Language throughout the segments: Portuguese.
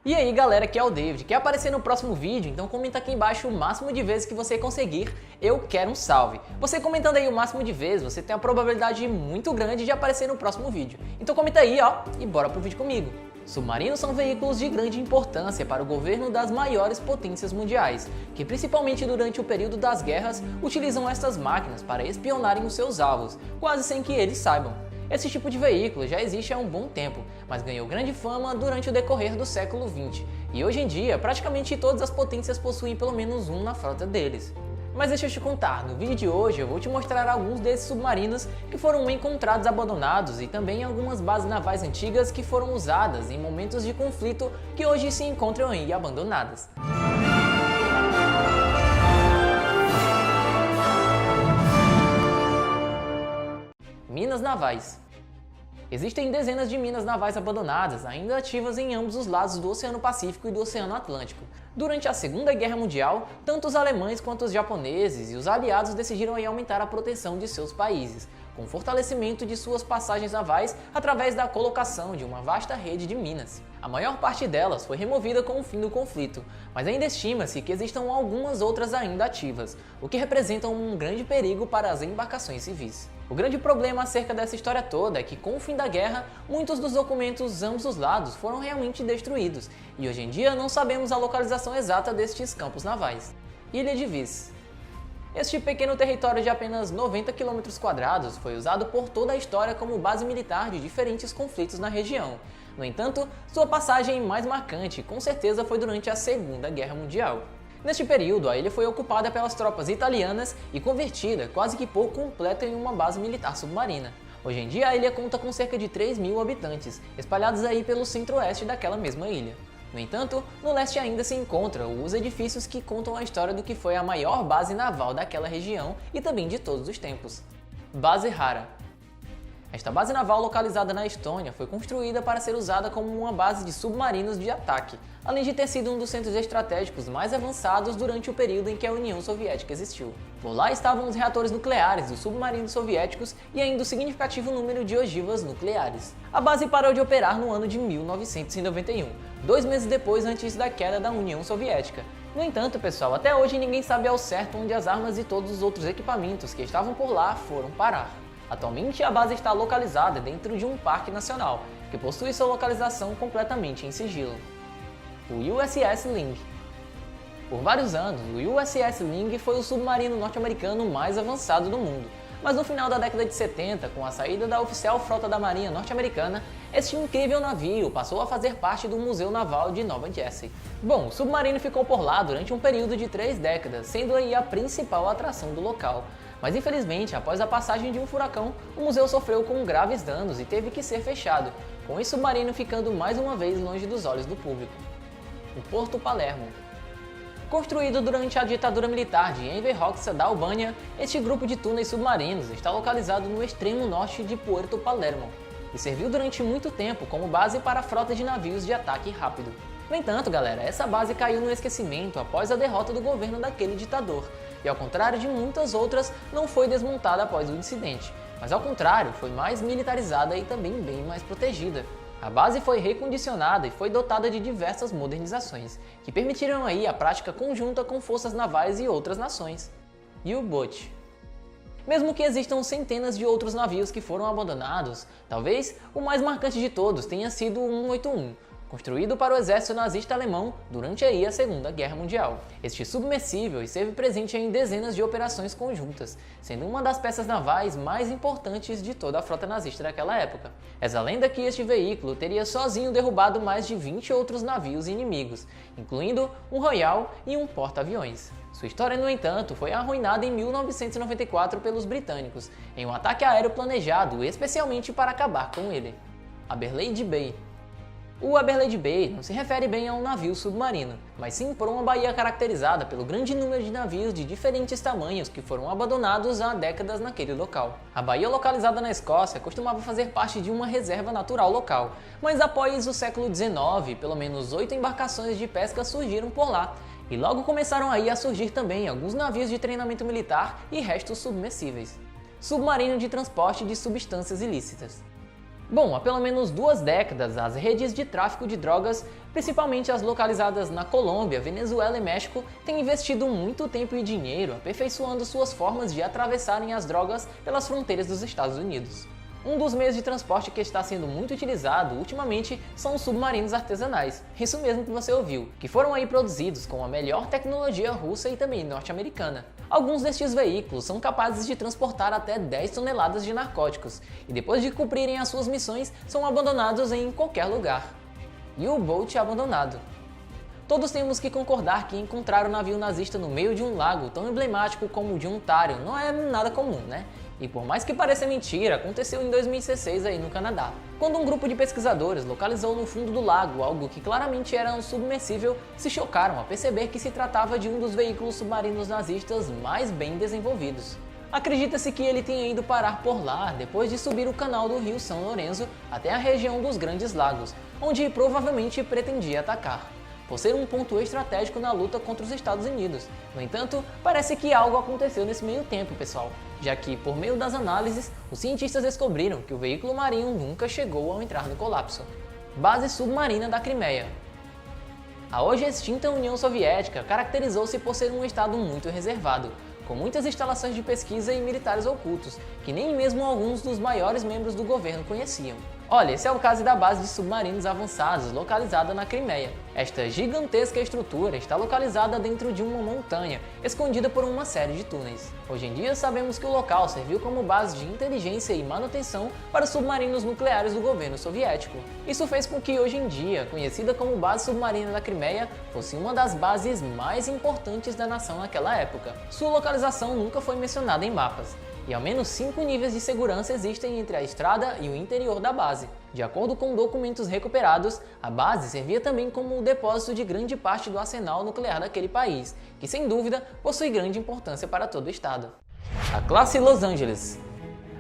E aí galera, aqui é o David, quer aparecer no próximo vídeo? Então comenta aqui embaixo o máximo de vezes que você conseguir, eu quero um salve. Você comentando aí o máximo de vezes, você tem a probabilidade muito grande de aparecer no próximo vídeo. Então comenta aí, ó, e bora pro vídeo comigo. Submarinos são veículos de grande importância para o governo das maiores potências mundiais, que principalmente durante o período das guerras, utilizam estas máquinas para espionarem os seus alvos, quase sem que eles saibam. Esse tipo de veículo já existe há um bom tempo, mas ganhou grande fama durante o decorrer do século XX, e hoje em dia praticamente todas as potências possuem pelo menos um na frota deles. Mas deixa eu te contar, no vídeo de hoje eu vou te mostrar alguns desses submarinos que foram encontrados abandonados e também algumas bases navais antigas que foram usadas em momentos de conflito que hoje se encontram aí abandonadas. Minas navais. Existem dezenas de minas navais abandonadas, ainda ativas em ambos os lados do Oceano Pacífico e do Oceano Atlântico. Durante a Segunda Guerra Mundial, tanto os alemães quanto os japoneses e os aliados decidiram aí aumentar a proteção de seus países, com o fortalecimento de suas passagens navais através da colocação de uma vasta rede de minas. A maior parte delas foi removida com o fim do conflito, mas ainda estima-se que existam algumas outras ainda ativas, o que representa um grande perigo para as embarcações civis. O grande problema acerca dessa história toda é que, com o fim da guerra, muitos dos documentos de ambos os lados foram realmente destruídos, e hoje em dia não sabemos a localização exata destes campos navais. Ilha de Vis. Este pequeno território de apenas 90 km² foi usado por toda a história como base militar de diferentes conflitos na região. No entanto, sua passagem mais marcante com certeza foi durante a Segunda Guerra Mundial. Neste período, a ilha foi ocupada pelas tropas italianas e convertida quase que por completo em uma base militar submarina. Hoje em dia, a ilha conta com cerca de 3.000 habitantes, espalhados aí pelo centro-oeste daquela mesma ilha. No entanto, no leste ainda se encontram os edifícios que contam a história do que foi a maior base naval daquela região e também de todos os tempos. Base Hara. Esta base naval localizada na Estônia foi construída para ser usada como uma base de submarinos de ataque, além de ter sido um dos centros estratégicos mais avançados durante o período em que a União Soviética existiu. Por lá estavam os reatores nucleares dos submarinos soviéticos e ainda o significativo número de ogivas nucleares. A base parou de operar no ano de 1991, 2 meses depois antes da queda da União Soviética. No entanto, pessoal, até hoje ninguém sabe ao certo onde as armas e todos os outros equipamentos que estavam por lá foram parar. Atualmente, a base está localizada dentro de um parque nacional, que possui sua localização completamente em sigilo. O USS Ling. Por vários anos, o USS Ling foi o submarino norte-americano mais avançado do mundo, mas no final da década de 70, com a saída da oficial frota da Marinha norte-americana, este incrível navio passou a fazer parte do Museu Naval de Nova Jersey. Bom, o submarino ficou por lá durante um período de 3 décadas, sendo aí a principal atração do local. Mas infelizmente, após a passagem de um furacão, o museu sofreu com graves danos e teve que ser fechado, com esse submarino ficando mais uma vez longe dos olhos do público. O Porto Palermo. Construído durante a ditadura militar de Enver Hoxha da Albânia, este grupo de túneis submarinos está localizado no extremo norte de Puerto Palermo e serviu durante muito tempo como base para a frota de navios de ataque rápido. No entanto, galera, essa base caiu no esquecimento após a derrota do governo daquele ditador, e ao contrário de muitas outras, não foi desmontada após o incidente, mas ao contrário, foi mais militarizada e também bem mais protegida. A base foi recondicionada e foi dotada de diversas modernizações, que permitiram aí a prática conjunta com forças navais e outras nações. U-Boat. Mesmo que existam centenas de outros navios que foram abandonados, talvez o mais marcante de todos tenha sido o 181, construído para o exército nazista alemão durante aí a Segunda Guerra Mundial. Este submersível esteve presente em dezenas de operações conjuntas, sendo uma das peças navais mais importantes de toda a frota nazista daquela época. Essa lenda que este veículo teria sozinho derrubado mais de 20 outros navios inimigos, incluindo um Royal e um porta-aviões. Sua história, no entanto, foi arruinada em 1994 pelos britânicos, em um ataque aéreo planejado especialmente para acabar com ele. Aberlade Bay. O Aberlade Bay não se refere bem a um navio submarino, mas sim por uma baía caracterizada pelo grande número de navios de diferentes tamanhos que foram abandonados há décadas naquele local. A baía localizada na Escócia costumava fazer parte de uma reserva natural local, mas após o século XIX, pelo menos 8 embarcações de pesca surgiram por lá, e logo começaram aí a surgir também alguns navios de treinamento militar e restos submersíveis. Submarino de transporte de substâncias ilícitas. Bom, há pelo menos 2 décadas, as redes de tráfico de drogas, principalmente as localizadas na Colômbia, Venezuela e México, têm investido muito tempo e dinheiro aperfeiçoando suas formas de atravessarem as drogas pelas fronteiras dos Estados Unidos. Um dos meios de transporte que está sendo muito utilizado ultimamente são os submarinos artesanais, isso mesmo que você ouviu, que foram aí produzidos com a melhor tecnologia russa e também norte-americana. Alguns destes veículos são capazes de transportar até 10 toneladas de narcóticos e depois de cumprirem as suas missões são abandonados em qualquer lugar. U-Boat abandonado. Todos temos que concordar que encontrar o navio nazista no meio de um lago tão emblemático como o de Ontário não é nada comum, né? E por mais que pareça mentira, aconteceu em 2016 aí no Canadá, quando um grupo de pesquisadores localizou no fundo do lago algo que claramente era um submersível, se chocaram ao perceber que se tratava de um dos veículos submarinos nazistas mais bem desenvolvidos. Acredita-se que ele tenha ido parar por lá depois de subir o canal do rio São Lourenço até a região dos Grandes Lagos, onde provavelmente pretendia atacar, por ser um ponto estratégico na luta contra os Estados Unidos. No entanto, parece que algo aconteceu nesse meio tempo, pessoal, já que, por meio das análises, os cientistas descobriram que o veículo marinho nunca chegou ao entrar no colapso. Base submarina da Crimeia. A hoje extinta União Soviética caracterizou-se por ser um estado muito reservado, com muitas instalações de pesquisa e militares ocultos, que nem mesmo alguns dos maiores membros do governo conheciam. Olha, esse é o caso da base de submarinos avançados localizada na Crimeia. Esta gigantesca estrutura está localizada dentro de uma montanha, escondida por uma série de túneis. Hoje em dia sabemos que o local serviu como base de inteligência e manutenção para os submarinos nucleares do governo soviético. Isso fez com que hoje em dia, conhecida como Base Submarina da Crimeia, fosse uma das bases mais importantes da nação naquela época. Sua localização nunca foi mencionada em mapas, e ao menos 5 níveis de segurança existem entre a estrada e o interior da base. De acordo com documentos recuperados, a base servia também como o depósito de grande parte do arsenal nuclear daquele país, que sem dúvida possui grande importância para todo o estado. A classe Los Angeles.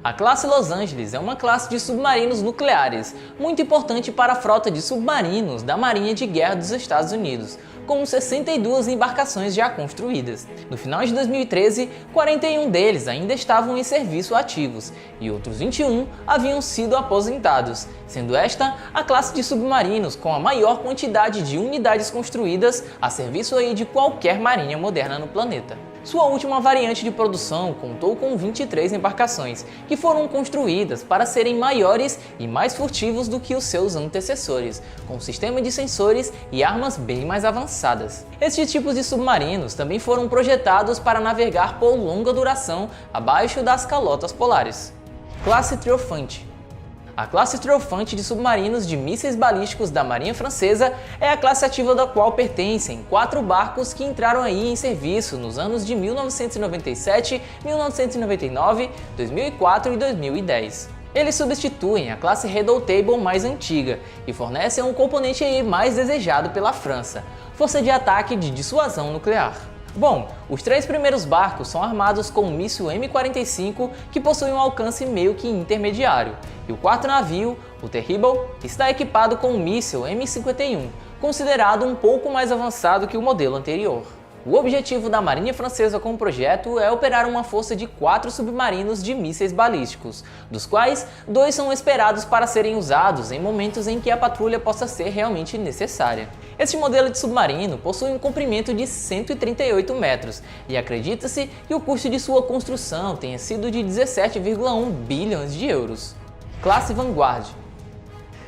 A classe Los Angeles é uma classe de submarinos nucleares, muito importante para a frota de submarinos da Marinha de Guerra dos Estados Unidos, com 62 embarcações já construídas. No final de 2013, 41 deles ainda estavam em serviço ativos e outros 21 haviam sido aposentados, sendo esta a classe de submarinos com a maior quantidade de unidades construídas a serviço aí de qualquer marinha moderna no planeta. Sua última variante de produção contou com 23 embarcações, que foram construídas para serem maiores e mais furtivos do que os seus antecessores, com um sistema de sensores e armas bem mais avançadas. Estes tipos de submarinos também foram projetados para navegar por longa duração abaixo das calotas polares. Classe Triomphante. A classe Triomphante de submarinos de mísseis balísticos da Marinha Francesa é a classe ativa da qual pertencem 4 barcos que entraram aí em serviço nos anos de 1997, 1999, 2004 e 2010. Eles substituem a classe Redoutable mais antiga e fornecem um componente aí mais desejado pela França, força de ataque de dissuasão nuclear. Bom, os 3 primeiros barcos são armados com o míssil M45, que possui um alcance meio que intermediário, e o 4º navio, o Terrible, está equipado com o míssil M51, considerado um pouco mais avançado que o modelo anterior. O objetivo da Marinha Francesa com o projeto é operar uma força de 4 submarinos de mísseis balísticos, dos quais 2 são esperados para serem usados em momentos em que a patrulha possa ser realmente necessária. Este modelo de submarino possui um comprimento de 138 metros e acredita-se que o custo de sua construção tenha sido de 17,1 bilhões de euros. Classe Vanguard.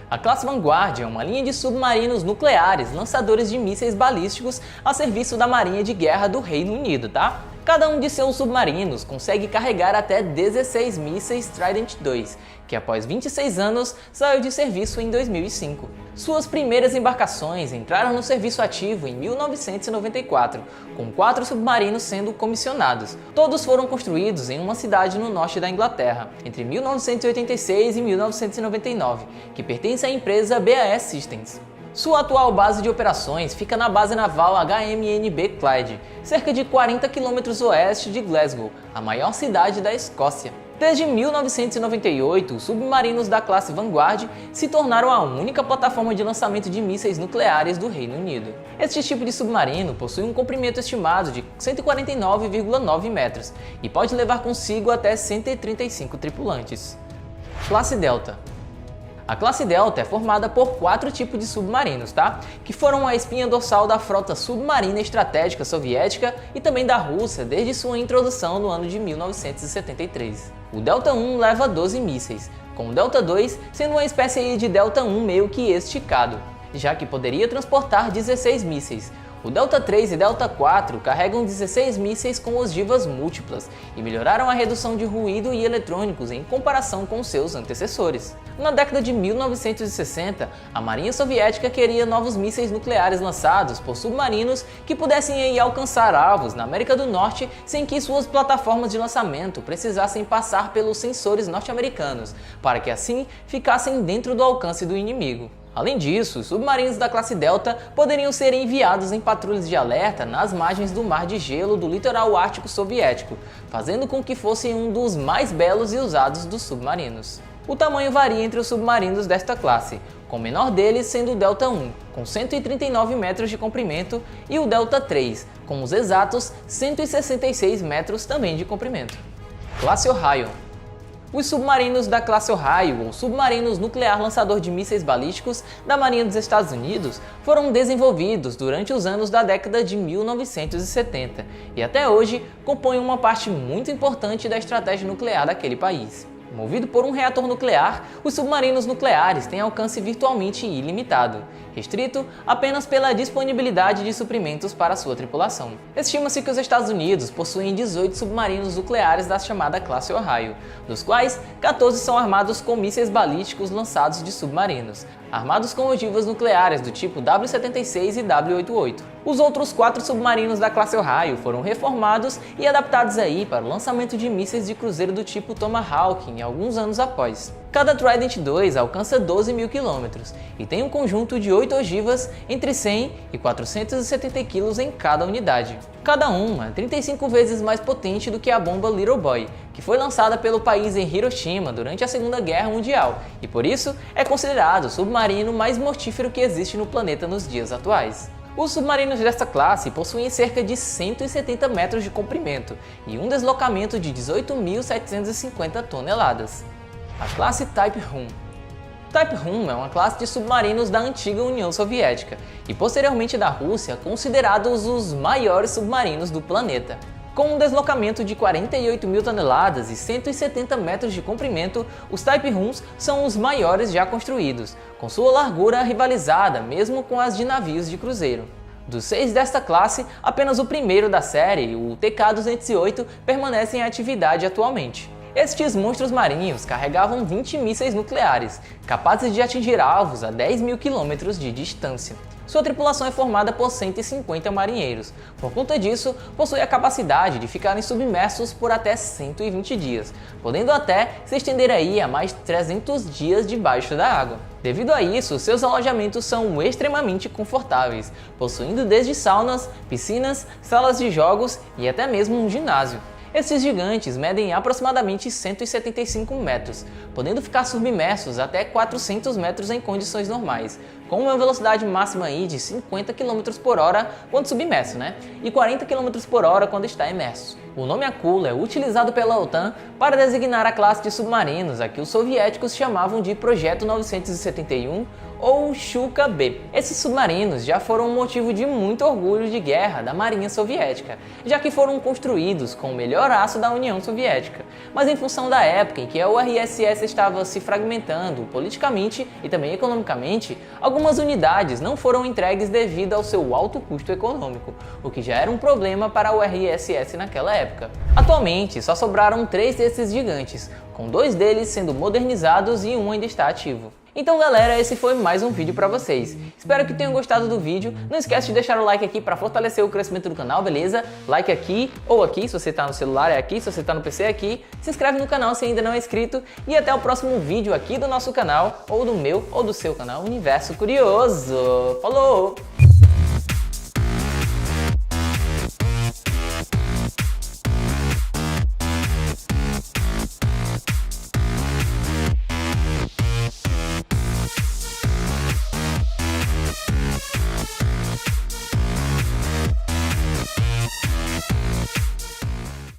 A classe Vanguard é uma linha de submarinos nucleares lançadores de mísseis balísticos a serviço da Marinha de Guerra do Reino Unido, tá? Cada um de seus submarinos consegue carregar até 16 mísseis Trident II, que após 26 anos saiu de serviço em 2005. Suas primeiras embarcações entraram no serviço ativo em 1994, com 4 submarinos sendo comissionados. Todos foram construídos em uma cidade no norte da Inglaterra, entre 1986 e 1999, que pertence à empresa BAE Systems. Sua atual base de operações fica na base naval HMNB Clyde, cerca de 40 km oeste de Glasgow, a maior cidade da Escócia. Desde 1998, os submarinos da classe Vanguard se tornaram a única plataforma de lançamento de mísseis nucleares do Reino Unido. Este tipo de submarino possui um comprimento estimado de 149,9 metros e pode levar consigo até 135 tripulantes. Classe Delta. A classe Delta é formada por 4 tipos de submarinos, tá? Que foram a espinha dorsal da frota submarina estratégica soviética e também da Rússia desde sua introdução no ano de 1973. O Delta I leva 12 mísseis, com o Delta II sendo uma espécie de Delta I meio que esticado, já que poderia transportar 16 mísseis. O Delta III e Delta IV carregam 16 mísseis com ogivas múltiplas e melhoraram a redução de ruído e eletrônicos em comparação com seus antecessores. Na década de 1960, a Marinha Soviética queria novos mísseis nucleares lançados por submarinos que pudessem aí alcançar alvos na América do Norte sem que suas plataformas de lançamento precisassem passar pelos sensores norte-americanos, para que assim ficassem dentro do alcance do inimigo. Além disso, os submarinos da classe Delta poderiam ser enviados em patrulhas de alerta nas margens do Mar de Gelo do litoral ártico soviético, fazendo com que fossem um dos mais belos e usados dos submarinos. O tamanho varia entre os submarinos desta classe, com o menor deles sendo o Delta I, com 139 metros de comprimento, e o Delta III, com os exatos 166 metros também de comprimento. Classe Orion. Os submarinos da classe Ohio, ou submarinos nuclear lançador de mísseis balísticos da Marinha dos Estados Unidos, foram desenvolvidos durante os anos da década de 1970 e até hoje compõem uma parte muito importante da estratégia nuclear daquele país. Movido por um reator nuclear, os submarinos nucleares têm alcance virtualmente ilimitado, restrito apenas pela disponibilidade de suprimentos para sua tripulação. Estima-se que os Estados Unidos possuem 18 submarinos nucleares da chamada classe Ohio, dos quais 14 são armados com mísseis balísticos lançados de submarinos, armados com ogivas nucleares do tipo W-76 e W-88. Os outros 4 submarinos da classe Ohio foram reformados e adaptados aí para o lançamento de mísseis de cruzeiro do tipo Tomahawk alguns anos após. Cada Trident II alcança 12 mil quilômetros e tem um conjunto de 8 ogivas entre 100 e 470 kg em cada unidade. Cada uma é 35 vezes mais potente do que a bomba Little Boy, que foi lançada pelo país em Hiroshima durante a Segunda Guerra Mundial e por isso é considerado o submarino mais mortífero que existe no planeta nos dias atuais. Os submarinos desta classe possuem cerca de 170 metros de comprimento e um deslocamento de 18.750 toneladas. A classe Type Hum. Type Hum é uma classe de submarinos da antiga União Soviética e posteriormente da Rússia, considerados os maiores submarinos do planeta. Com um deslocamento de 48 mil toneladas e 170 metros de comprimento, os Type Hums são os maiores já construídos, com sua largura rivalizada mesmo com as de navios de cruzeiro. Dos 6 desta classe, apenas o primeiro da série, o TK-208, permanece em atividade atualmente. Estes monstros marinhos carregavam 20 mísseis nucleares, capazes de atingir alvos a 10 mil quilômetros de distância. Sua tripulação é formada por 150 marinheiros. Por conta disso, possui a capacidade de ficarem submersos por até 120 dias, podendo até se estender aí a mais 300 dias debaixo da água. Devido a isso, seus alojamentos são extremamente confortáveis, possuindo desde saunas, piscinas, salas de jogos e até mesmo um ginásio. Esses gigantes medem aproximadamente 175 metros, podendo ficar submersos até 400 metros em condições normais, com uma velocidade máxima aí de 50 km por hora quando submerso, e 40 km por hora quando está imerso. O nome Akula é utilizado pela OTAN para designar a classe de submarinos a que os soviéticos chamavam de Projeto 971 ou Shchuka-B. Esses submarinos já foram um motivo de muito orgulho de guerra da Marinha Soviética, já que foram construídos com o melhor aço da União Soviética. Mas em função da época em que a URSS estava se fragmentando politicamente e também economicamente, algumas unidades não foram entregues devido ao seu alto custo econômico, o que já era um problema para a URSS naquela época. Atualmente, só sobraram 3 desses gigantes, com 2 deles sendo modernizados e um ainda está ativo. Então galera, esse foi mais um vídeo pra vocês. Espero que tenham gostado do vídeo. Não esquece de deixar o like aqui pra fortalecer o crescimento do canal, beleza? Like aqui ou aqui, se você tá no celular é aqui, se você tá no PC é aqui. Se inscreve no canal se ainda não é inscrito. E até o próximo vídeo aqui do nosso canal, ou do meu ou do seu canal Universo Curioso. Falou!